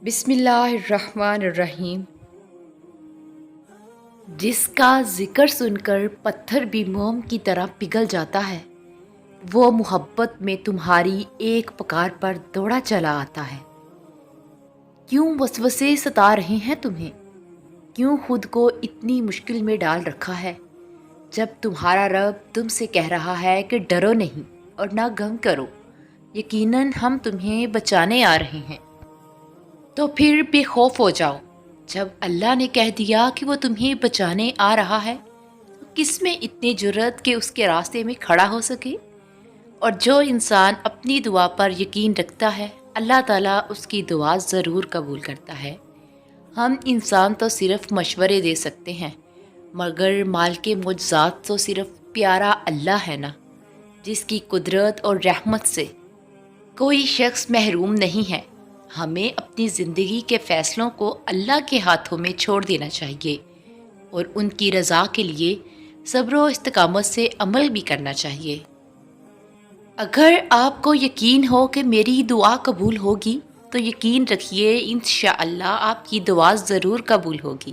بسم اللہ الرحمن الرحیم۔ جس کا ذکر سن کر پتھر بھی موم کی طرح پگھل جاتا ہے، وہ محبت میں تمہاری ایک پکار پر دوڑا چلا آتا ہے۔ کیوں وسوسے ستا رہے ہیں تمہیں؟ کیوں خود کو اتنی مشکل میں ڈال رکھا ہے، جب تمہارا رب تم سے کہہ رہا ہے کہ ڈرو نہیں اور نہ غم کرو، یقیناً ہم تمہیں بچانے آ رہے ہیں۔ تو پھر بے خوف ہو جاؤ۔ جب اللہ نے کہہ دیا کہ وہ تمہیں بچانے آ رہا ہے، تو کس میں اتنی جرأت کہ اس کے راستے میں کھڑا ہو سکے؟ اور جو انسان اپنی دعا پر یقین رکھتا ہے، اللہ تعالیٰ اس کی دعا ضرور قبول کرتا ہے۔ ہم انسان تو صرف مشورے دے سکتے ہیں، مگر مالک معجزات تو صرف پیارا اللہ ہے نا، جس کی قدرت اور رحمت سے کوئی شخص محروم نہیں ہے۔ ہمیں اپنی زندگی کے فیصلوں کو اللہ کے ہاتھوں میں چھوڑ دینا چاہیے اور ان کی رضا کے لیے صبر و استقامت سے عمل بھی کرنا چاہیے۔ اگر آپ کو یقین ہو کہ میری دعا قبول ہوگی، تو یقین رکھیے انشاءاللہ آپ کی دعا ضرور قبول ہوگی۔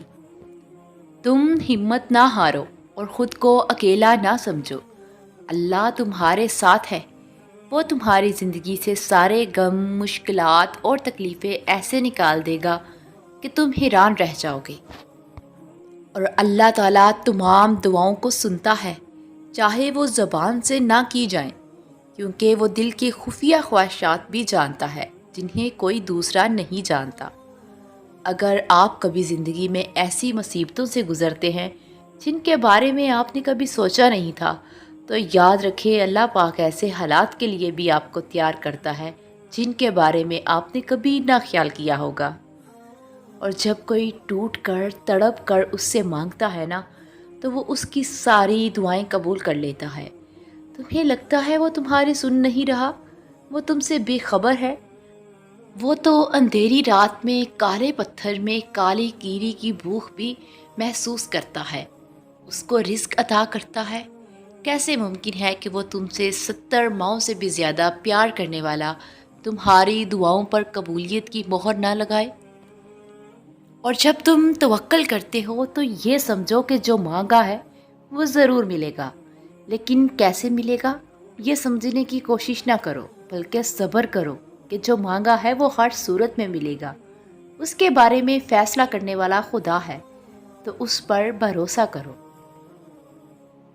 تم ہمت نہ ہارو اور خود کو اکیلا نہ سمجھو، اللہ تمہارے ساتھ ہے۔ وہ تمہاری زندگی سے سارے غم، مشکلات اور تکلیفیں ایسے نکال دے گا کہ تم حیران رہ جاؤ گے۔ اور اللہ تعالیٰ تمام دعاؤں کو سنتا ہے، چاہے وہ زبان سے نہ کی جائیں، کیونکہ وہ دل کی خفیہ خواہشات بھی جانتا ہے جنہیں کوئی دوسرا نہیں جانتا۔ اگر آپ کبھی زندگی میں ایسی مصیبتوں سے گزرتے ہیں جن کے بارے میں آپ نے کبھی سوچا نہیں تھا، تو یاد رکھیں اللہ پاک ایسے حالات کے لیے بھی آپ کو تیار کرتا ہے جن کے بارے میں آپ نے کبھی نہ خیال کیا ہوگا۔ اور جب کوئی ٹوٹ کر تڑپ کر اس سے مانگتا ہے نا، تو وہ اس کی ساری دعائیں قبول کر لیتا ہے۔ تمہیں لگتا ہے وہ تمہاری سن نہیں رہا، وہ تم سے بے خبر ہے۔ وہ تو اندھیری رات میں کالے پتھر میں کالی کیری کی بھوک بھی محسوس کرتا ہے، اس کو رزق عطا کرتا ہے۔ کیسے ممکن ہے کہ وہ تم سے 70 ماؤں سے بھی زیادہ پیار کرنے والا تمہاری دعاؤں پر قبولیت کی مہر نہ لگائے؟ اور جب تم توکل کرتے ہو تو یہ سمجھو کہ جو مانگا ہے وہ ضرور ملے گا، لیکن کیسے ملے گا یہ سمجھنے کی کوشش نہ کرو، بلکہ صبر کرو کہ جو مانگا ہے وہ ہر صورت میں ملے گا۔ اس کے بارے میں فیصلہ کرنے والا خدا ہے، تو اس پر بھروسہ کرو۔